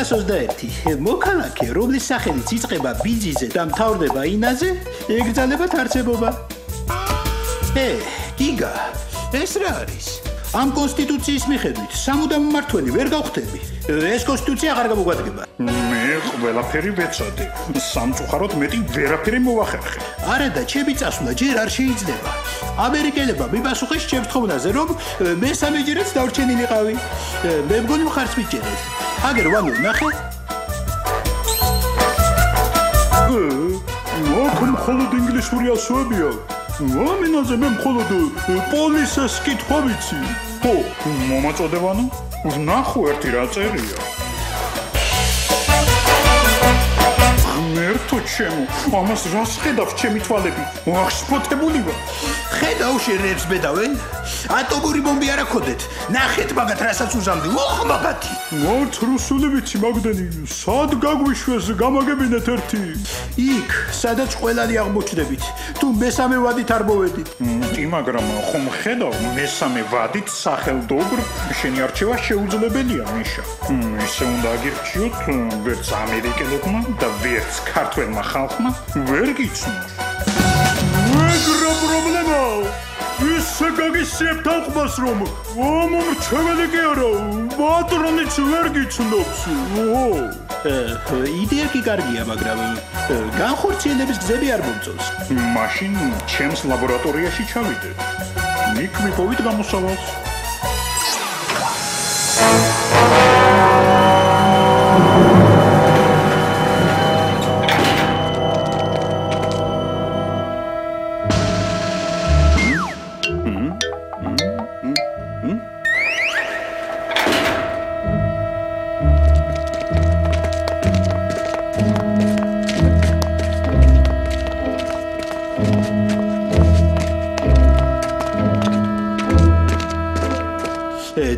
221. მოქალაქე, რომლის სახელიც იწყება ბიძიზე და მთავრდება ინაზე, ეკრძალებათ არსებობა. გიგა, ეს რა არის? ამ კონსტიტუციის მიხედვით სამუდამო მმართველი ვერ გავხდები. ეს კონსტიტუცია აღარ გამოგვადგება. მე ყველაფერი ვეცადე. სამწუხაროდ მეტი ვერაფერი მოვახერხე. არა და ჩემი წასვლა ჯერ არ შეიძლება. ამერიკელებმა მიპასუხეს ჩემს თხოვნაზე, რომ მესამეჯერაც დავრჩენილიყავი. მე მგონი მხარს მიჭერეთ. აგერ ვანო ნახე. აქ მხოლოდ ინგლისური ასოებია. ამინაზე მე მხოლოდ პოლისას კითხვა ვიცი. ხო, მომაწოდევანო, ვნახო ერთი რა წერია. ღმერთო ჩემო, ამას რას ხედავ ჩემი თვალები? აღშფოთებული ვარ. ხედავ შენებს ბედავენ? ატომური ბომბი არ აქოდეთ. ნახეთ მაგათ რასაც უზამდი. ოხ მაგათი. მართ რუსული ვიცი მაგდენი. სად გაგვიშვეს გამაგებინეთ ერთი? იქ, სადაც ყველანი აღმოჩნდებით. თუ მესამე ვადით არ მოვედით. კი, მაგრამ ხომ ხედავ მესამე ვადით სახელდობრ შენი არჩევა შეუძლებელია, მიშა. ისე უნდა აგირჩიოთ ვერც ამერიკელებმა და ვერც ქართველმა ხალხმა ვერ გიცნობს. მეგრა პრობლემაა. ისე გაგისიებთ აღბას რომ მომრჩეველი კი არა, პატრონიც ვერ გიცნობს. იდეა კი კარგია, მაგრამ განხორციელების გზები არ მომწონს. მაშინ ჩემს ლაბორატორიაში ჩავიდეთ. იქ მიპოვით გამოსავალს.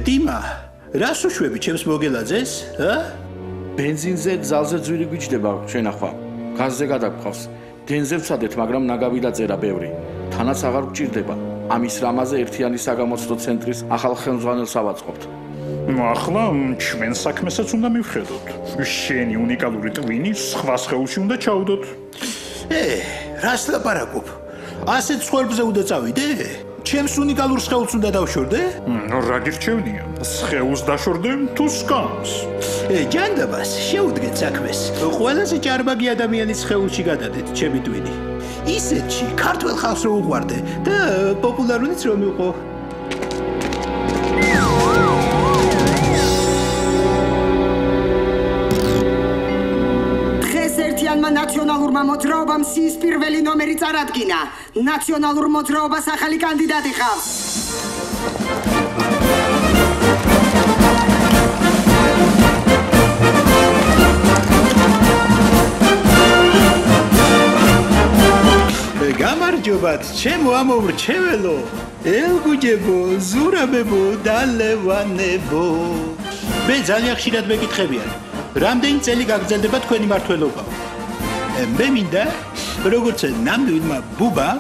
დიმა, რას უშვები ჩემს მოგელაძეს? ბენზინზე ძალზე ძვირი გვიჩდება შენახვა. გაზზე გადაგყავს. დენზე ვცადეთ, მაგრამ ნაგავი დაწერა ბევრი. თანაც აღარ გვჭირდება. ამის რამაზე ერთიანი საგამოცდო ცენტრის ახალ ხელმძღვანელს ავაწყობთ. ახლა ჩვენ საქმესაც უნდა მივხედოთ. შენი უნიკალური ტვინი სხვა სხეულში უნდა ჩაუდოთ. რას ლაპარაკობ? ასეთ სხეულზე უნდა წავიდე? ჩემს უნიკალურ სხეულს უნდა დავშორდე? რა გირჩევნია? სხეულს დაშორდე თუ სკამს? ჯანდაბას, შეუდგეთ საქმეს. ყველაზე ჭარბაგი ადამიანის სხეულში გადადეთ ჩემი ტვინი. ისეთში ქართველ ხალხს რო უყვარდე და პოპულარუნიც რომ იყო. ნაციონალურმა მოძრაობამ სიის პირველი ნომერი წარადგინა. ნაციონალურ მოძრაობას ახალი კანდიდატი ხავს. გამარჯობათ, ჩემო ამომრჩეველო, ელგუჯებო, ზურაბებო, დალევანებო. მე ძალიან ხშირად მეკითხებიან, რამდენი წელი გაგრძელდება თქვენი მმართველობა? მე მინდა, როგორც ნამდვილმა ბუბამ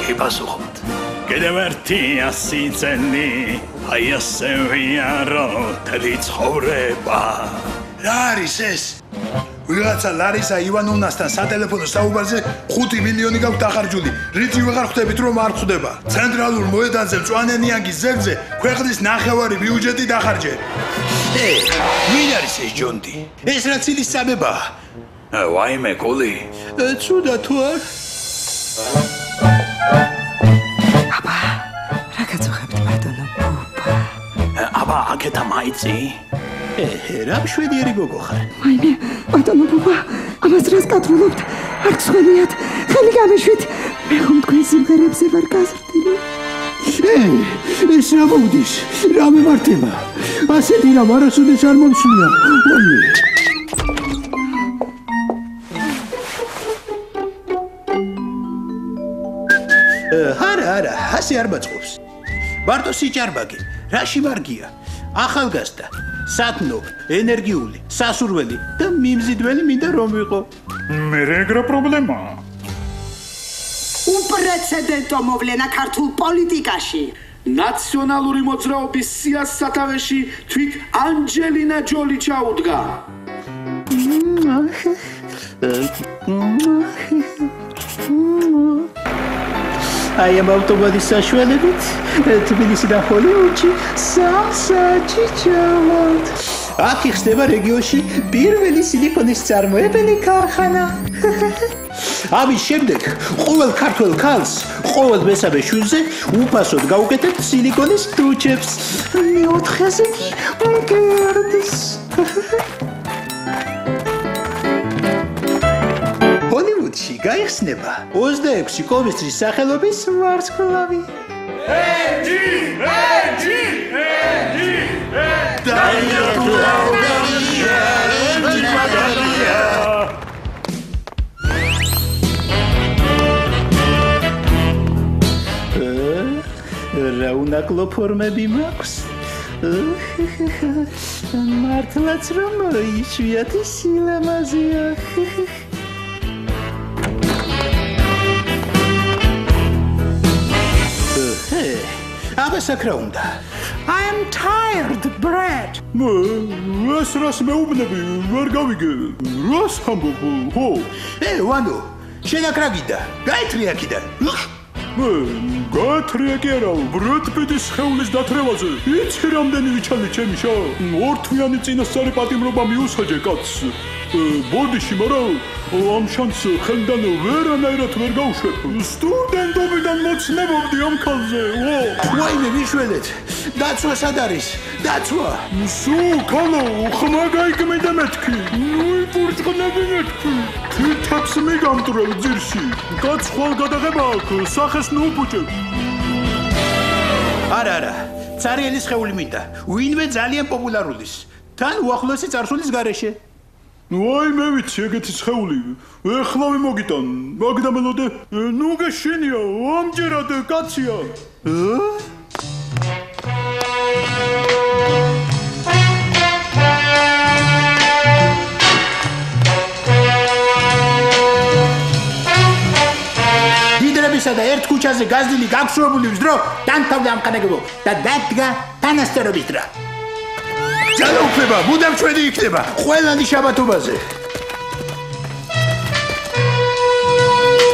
გიპასუხოთ. კიდევ ერთი 100 წელი, აი ასე ვიარო თელი ცხოვრება. რა არის ეს? ვიღაცა ლარისა ივანოვნასთან სატელეფონო საუბარზე 5 მილიონი გაქვთ დახარჯული. რითი ვეღარ ხვდებით რომ არ ხვდება. ცენტრალურ მოედანზე მწვანე ნიანგის ზევზე ქვეყნის ნახევარი ბიუჯეტი დახარჯე. ვინ არის ეს ჯონდი? ეს რა ცილის სამებაა? ვაიმე კოლი. ცუდა თუ არ? აბა, რა გაწუხებთ ბატონო ბუბა? აბა, აქეთა მაიცი? რა მშვენიერი გოგო ხარ? ვაიმე, ბატონო ბუბა, ამას რას კათრულობთ? არ გსვენიათ, ხელი გამეშვით. მე ხომ თქვენ სიმღერებზე ვარ გაზრდილი. ეს რა მოვდის? რა მემართება? ასეთი რამ არასოდეს არ მომსვლია. არა, ასე არ მაწყობს. ბარტო სიჭარბაგი, რაში მარგია? ახალგაზრდა, სათნო, ენერგიული, სასურველი და მიმზიდველი მინდა რომ ვიყო. მე ეგრა პრობლემაა. უპრეცედენტო მოვლენა ქართულ პოლიტიკაში. ნაციონალური მოძრაობის სიას სათავეში თვით ანჯელინა ჯოლი ჩაუდგა. აი ამ ავტომატის საშუალებით თბილისიდან ჰოლივუდში სამსაათში ჩავალთ. აქ იხსნება რეგიონში პირველი სილიკონის წარმოებელი ქარხანა. ამის შემდეგ ყოველ ქართველ ქალს ყოველ მესამე შვილზე უფასოდ გაუკეთებთ სილიკონის ტუჩებს. მეოთხეზე კი მკერდის. ჰოლივუდში გაიხსნება 26 კომისტრის სახელობის ვარსკვლავი. რა უნაკლო ფორმები მაქვს? მართლაც რომ იშვიათი სილამაზეა. აბა საკრა უნდა. I am tired, Brad. ეს რას მეუბნები, ვერ გავიგე. რას ამბობ? ხო. ვანო, შენ აქ რა გიდა? გაითრი აქიდან. გაათრია კი არა, ბრედ პიტის სხეულის დათრევაზე. იცი რამდენი ვიჩალე ჩემი შა? ორთვიანი წინასწარი პატიმრობა მიუსაჯე კაცს. ბოდიში, მაგრამ ამ შანსს ხელიდან ვერანაირად ვერ გავუშვებ. სტუდენტობიდან მოცნებობდი ამ ქალზე. ვაიმე მიშველეთ. დაცვა სად არის? დაცვა. სუ, ქალო, ხმა გაიგმე და მეთქი. ნუი პურჭყნები მეთქი. თითებს მიგამტრევ ძირში. კაც ხვალ გადაღება აქვს, სახეს ნუპუჭებ. არა, ცარიელი სხეული მინდა. ვინმე ძალიან პოპულარულის. თან უახლოესი წარსულის გარეშე. აი მე ვიცი ეგეთი სხეული. ეხლავე მოგიტან. მაგდამელოდე, ნუ გეშინია, ამჯერად კაცია. დიდრებისა და ერთ ქუჩაზე გაზლილი გაგშვებული ვზდრო, დანთავდა ამხანაგებო და დადგა თანასწორობის დრა. ძალაუფლება, მუდამ ჩვენი იქნება, ყველანი შაბათობაზე.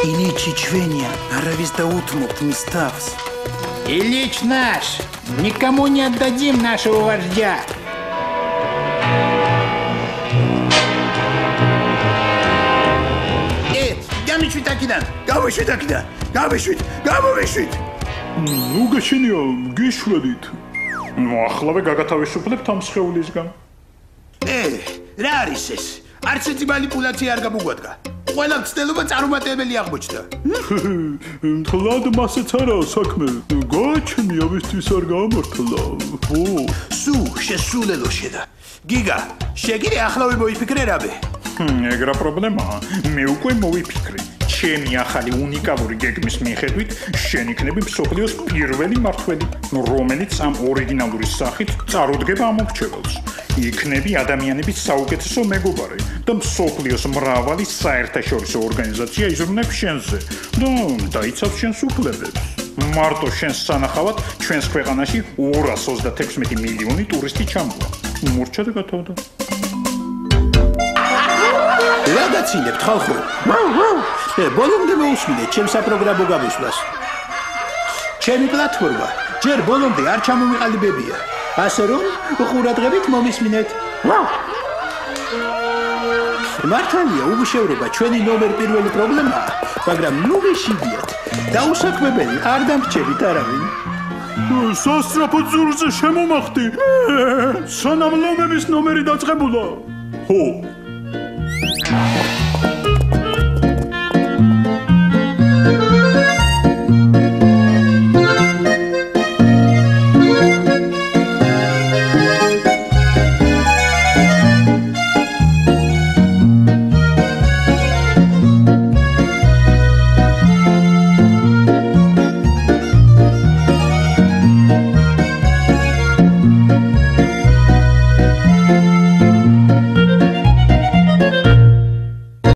ილიჩი ჩვენია, არავის დაუთმობთ მის თავს. Ильич наш, никому не отдадим нашего вождя. Გამიშვით აქიდან, გამიშვით აქიდან, გამოვიშვით. ნუ გეშინია, გიშვედით. ახლავე გაგათავისუფლებთ ამ სხეულისგან. რა არის ეს? არც ერთი манипуляცია არ გამოგვადგა. ყველა ცდელობა წარუმატებელი აღმოჩნდა. მთლად მასეც არა საქმე. გაჩნია ვისთვის არ გამართლა. სუ, შესულელო შედა. გიგა, შეგირე ახლავე მოიფიქრე რაბე. ეგრა პრობლემაა. მე უკვე მოვიფიქრე. ჩემი ახალი უნიკალური გეგმის მიხედვით შენ იქნები მსოფლიოს პირველი მმართველი, რომელიც ამ ორიგინალური სახით წარუდგება ამ მრჩეველს. იქნები ადამიანების საუკეთესო მეგობარი და მსოფლიოს მრავალი საერთაშორისო ორგანიზაცია იზრუნებს შენზე და დაიცავს შენს უფლებებს. მარტო შენს სანახავად ჩვენს ქვეყანაში 236 მილიონი ტურისტი ჩამოვა. მურჩა და გათავდა. რა გაცინებთ ხალხო? ბოლომდე მოусმინეთ ჩემს საპროგრამო გამოსვლას. ჩემი პლატფორმა ჯერ ბოლომდე არ ჩამომიყალიბებია. ასე რომ ყურადღებით მომისმინეთ. მართალია უმშევრობა ჩვენი ნომერ პირველი პრობლემაა, მაგრამ ნუ გეშიდიათ. დაუსაქმებელი არ დამრჩებით არავინ. სასწრაფო ძურზე შემომახდი. სანამ ლომების ნომერი დაწყებულა. ხო.